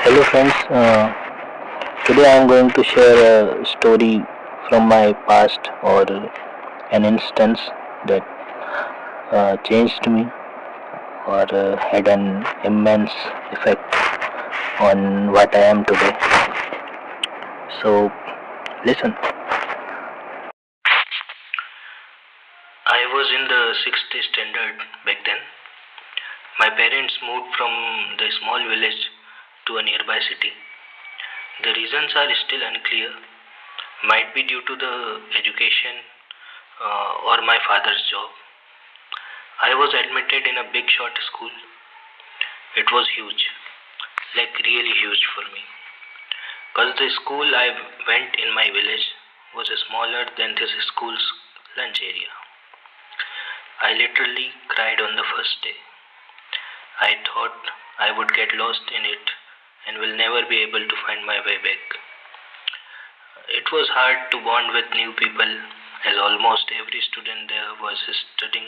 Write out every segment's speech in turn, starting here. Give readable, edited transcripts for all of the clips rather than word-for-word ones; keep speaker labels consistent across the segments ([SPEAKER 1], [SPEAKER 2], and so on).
[SPEAKER 1] Hello friends, today I am going to share a story from my past or an instance that changed me or had an immense effect on what I am today. So listen. I was in the 6th standard back then. My parents moved from the small village to a nearby city. The reasons are still unclear, might be due to the education or my father's job. I was admitted in a big short school. It was huge, like really huge for me. Because the school I went in my village was smaller than this school's lunch area. I literally cried on the first day. I thought I would get lost in it and will never be able to find my way back. It was hard to bond with new people as almost every student there was studying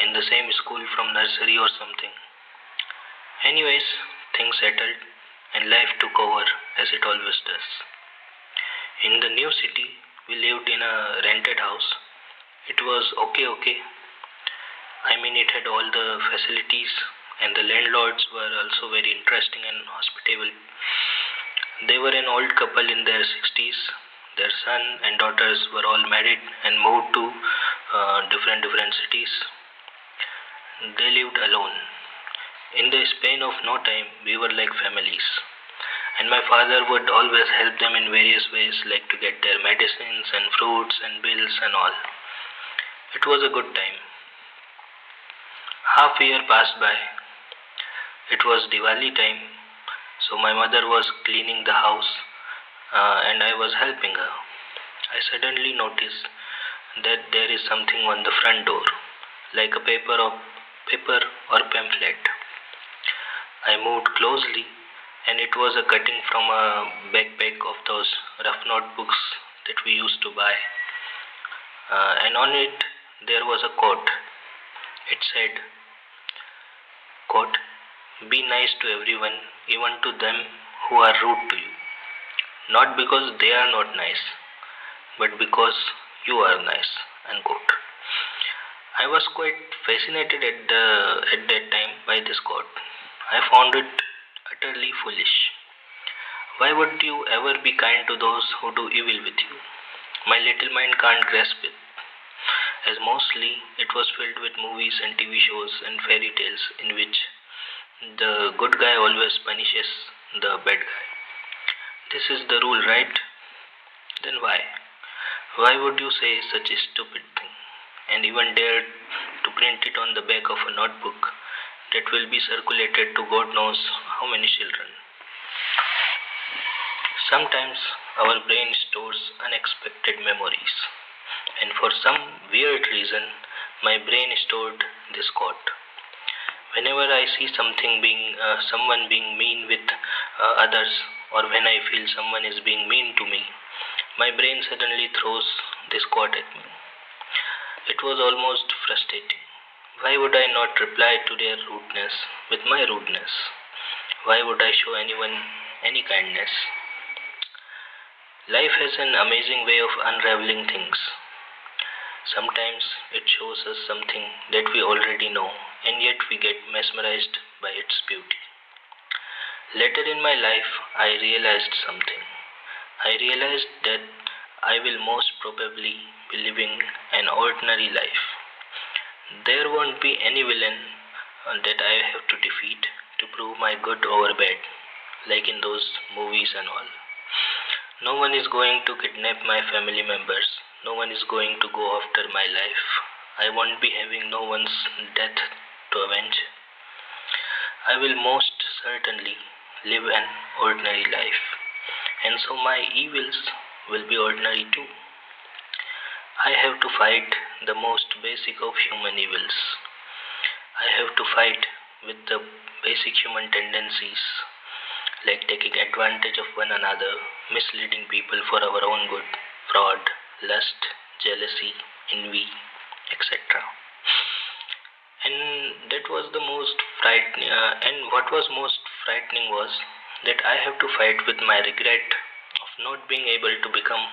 [SPEAKER 1] in the same school from nursery or something. Anyways, things settled and life took over as it always does. In the new city, we lived in a rented house. It was okay. I mean, it had all the facilities, and the landlords were also very interesting and hospitable. They were an old couple in their 60s. Their son and daughters were all married and moved to different cities. They lived alone. In the span of no time, we were like families. And my father would always help them in various ways, like to get their medicines and fruits and bills and all. It was a good time. Half a year passed by. It was Diwali time, so my mother was cleaning the house and I was helping her. I suddenly noticed that there is something on the front door, like a paper or pamphlet. I moved closely, and it was a cutting from a backpack of those rough notebooks that we used to buy. And on it there was a quote. It said, quote, "Be nice to everyone, even to them who are rude to you. Not because they are not nice, but because you are nice." Unquote. I was quite fascinated at that time by this quote. I found it utterly foolish. Why would you ever be kind to those who do evil with you? My little mind can't grasp it, as mostly it was filled with movies and TV shows and fairy tales in which the good guy always punishes the bad guy. This is the rule, right? Then why? Why would you say such a stupid thing and even dare to print it on the back of a notebook that will be circulated to God knows how many children? Sometimes our brain stores unexpected memories, and for some weird reason, my brain stored this quote. Whenever I see someone being mean with others, or when I feel someone is being mean to me, my brain suddenly throws this quote at me. It was almost frustrating. Why would I not reply to their rudeness with my rudeness? Why would I show anyone any kindness? Life has an amazing way of unraveling things. Sometimes it shows us something that we already know, and yet we get mesmerized by its beauty. Later in my life, I realized something. I realized that I will most probably be living an ordinary life. There won't be any villain that I have to defeat to prove my good over bad, like in those movies and all. No one is going to kidnap my family members. No one is going to go after my life. I won't be having no one's death to avenge. I will most certainly live an ordinary life, and so my evils will be ordinary too. I have to fight the most basic of human evils. I have to fight with the basic human tendencies, like taking advantage of one another, misleading people for our own good, fraud, lust, jealousy, envy, etc. And that was the most frightening. And what was most frightening was that I have to fight with my regret of not being able to become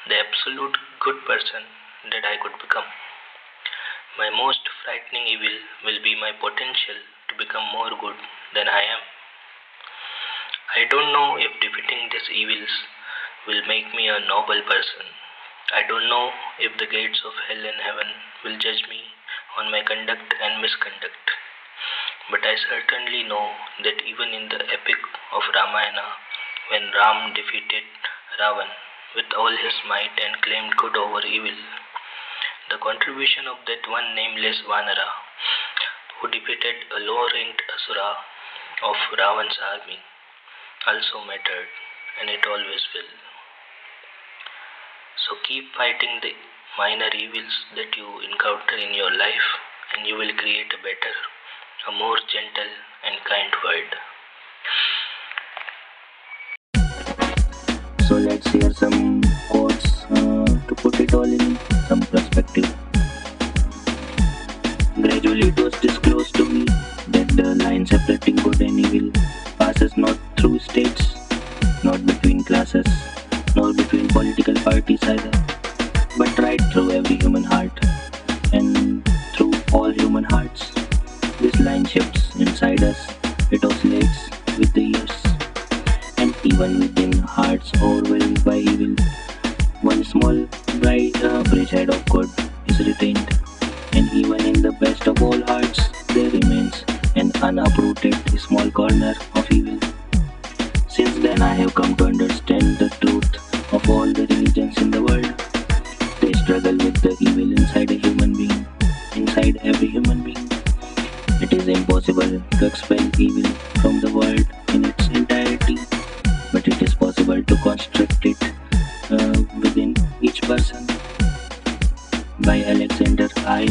[SPEAKER 1] the absolute good person that I could become. My most frightening evil will be my potential to become more good than I am. I don't know if defeating these evils will make me a noble person. I don't know if the gates of hell and heaven will judge me on my conduct and misconduct. But I certainly know that even in the epic of Ramayana, when Ram defeated Ravan with all his might and claimed good over evil, the contribution of that one nameless Vanara, who defeated a low-ranked Asura of Ravan's army, also mattered, and it always will. So keep fighting the minor evils that you encounter in your life, and you will create a better, a more gentle and kind world.
[SPEAKER 2] So let's hear some quotes to put it all in some perspective. Gradually it was disclosed to me that the line separating good and evil passes not through states, not between classes, nor between political parties either, but right through every human heart and through all human hearts. This line shifts inside us, it oscillates with the years, and even within hearts overwhelmed by evil, one small bright bridgehead of good is retained, and even in the best of all hearts there remains an unuprooted small corner of evil. Since then I have come to understand the truth of all the religions in the world. They struggle with the evil inside a human being, inside every human being. It is impossible to expel evil from the world in its entirety, but it is possible to construct it within each person. By Alexander I.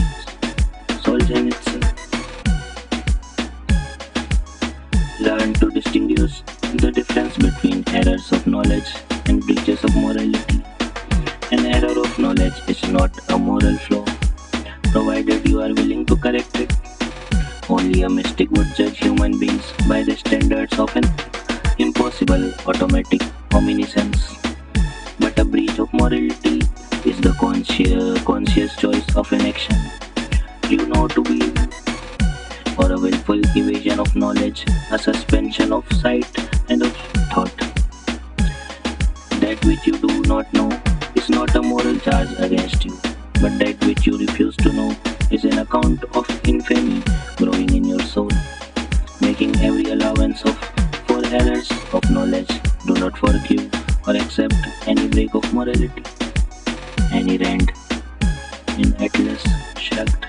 [SPEAKER 2] Solzhenitsyn. Learn to distinguish the difference between errors of knowledge and breaches of morality. An error of knowledge is not a moral flaw, provided you are willing to correct it. Only a mystic would judge human beings by the standards of an impossible automatic omniscience. But a breach of morality is the conscious choice of an action you know to be evil, or a willful evasion of knowledge, a suspension of sight and of thought. That which you do not know is not a moral charge against you, but that which you refuse to know is an account of infamy growing in your soul. Making every allowance for errors of knowledge, do not forgive or accept any break of morality. Any Rand in Atlas Shrugged.